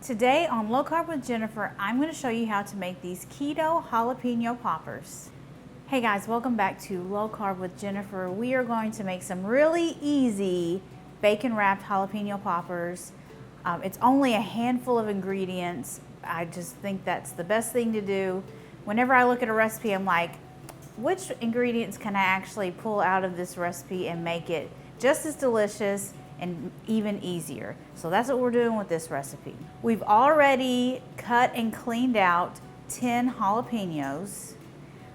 Today on Low Carb with Jennifer, I'm going to show you how to make these keto jalapeno poppers. Hey guys, welcome back to Low Carb with Jennifer. We are going to make some really easy bacon wrapped jalapeno poppers. It's only a handful of ingredients. I just think that's the best thing to do. Whenever I look at a recipe, I'm like, which ingredients can I actually pull out of this recipe and make it just as delicious and even easier? So that's what we're doing with this recipe. We've already cut and cleaned out 10 jalapenos.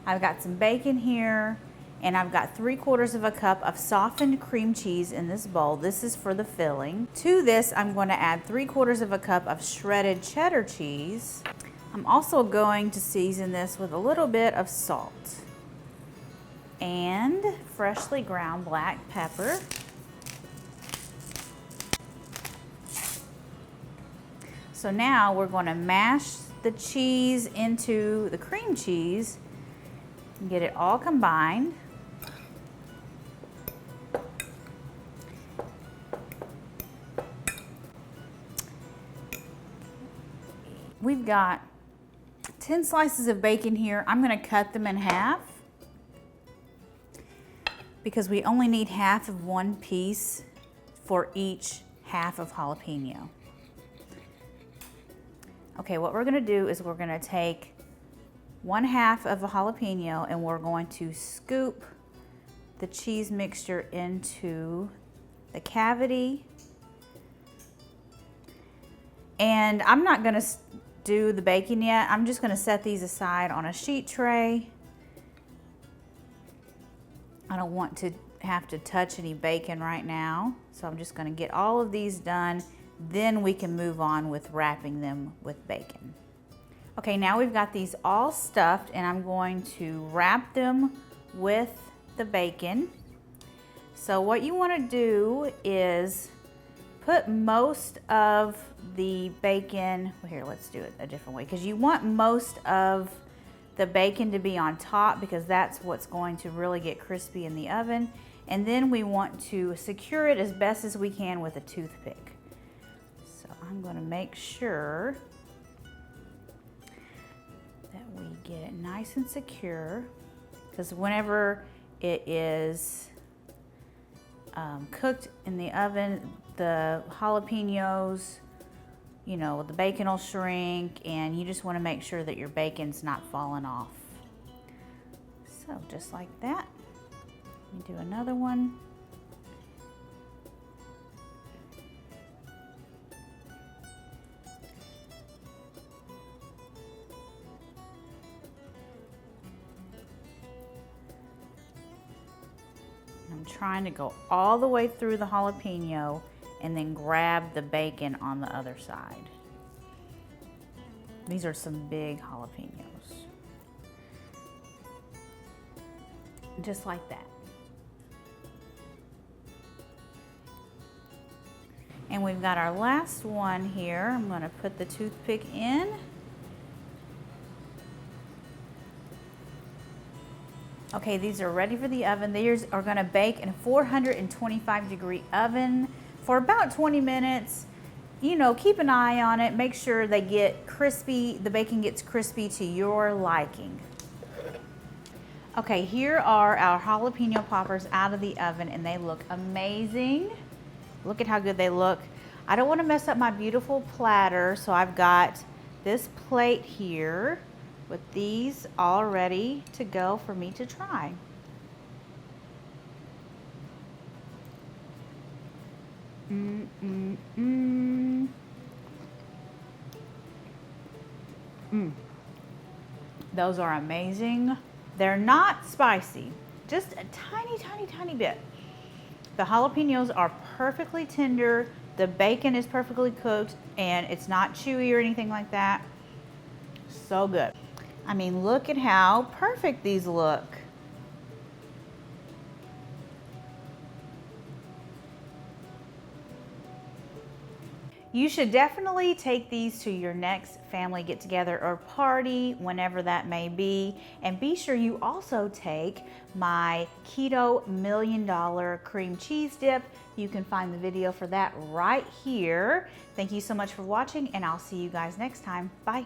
I've got some bacon here, and I've got 3/4 of a cup of softened cream cheese in this bowl. This is for the filling. To this, I'm going to add 3/4 of a cup of shredded cheddar cheese. I'm also going to season this with a little bit of salt and freshly ground black pepper. So now we're going to mash the cheese into the cream cheese and get it all combined. We've got 10 slices of bacon here. I'm going to cut them in half because we only need half of one piece for each half of jalapeno. Okay, what we're gonna do is we're gonna take 1/2 of a jalapeno and we're going to scoop the cheese mixture into the cavity. And I'm not gonna do the bacon yet. I'm just gonna set these aside on a sheet tray. I don't want to have to touch any bacon right now, so I'm just gonna get all of these done. Then we can move on with wrapping them with bacon. Okay, now we've got these all stuffed, and I'm going to wrap them with the bacon. So what you want to do is put most of the bacon, well, here, let's do it a different way, because you want most of the bacon to be on top because that's what's going to really get crispy in the oven. And then we want to secure it as best as we can with a toothpick. So I'm going to make sure that we get it nice and secure, because whenever it is cooked in the oven, the jalapenos, you know, the bacon will shrink, and you just want to make sure that your bacon's not falling off. So just like that. Let me do another one. I'm trying to go all the way through the jalapeno and then grab the bacon on the other side. These are some big jalapenos. Just like that. And we've got our last one here. I'm going to put the toothpick in. Okay, these are ready for the oven. These are going to bake in a 425-degree oven for about 20 minutes. You know, keep an eye on it. Make sure they get crispy, the bacon gets crispy to your liking. Okay, here are our jalapeno poppers out of the oven, and they look amazing. Look at how good they look. I don't want to mess up my beautiful platter, so I've got this plate here with these all ready to go for me to try. Those are amazing. They're not spicy, just a tiny, tiny, tiny bit. The jalapenos are perfectly tender. The bacon is perfectly cooked, and it's not chewy or anything like that. So good. I mean, look at how perfect these look. You should definitely take these to your next family get together or party, whenever that may be. And be sure you also take my Keto $1 Million cream cheese dip. You can find the video for that right here. Thank you so much for watching, and I'll see you guys next time. Bye.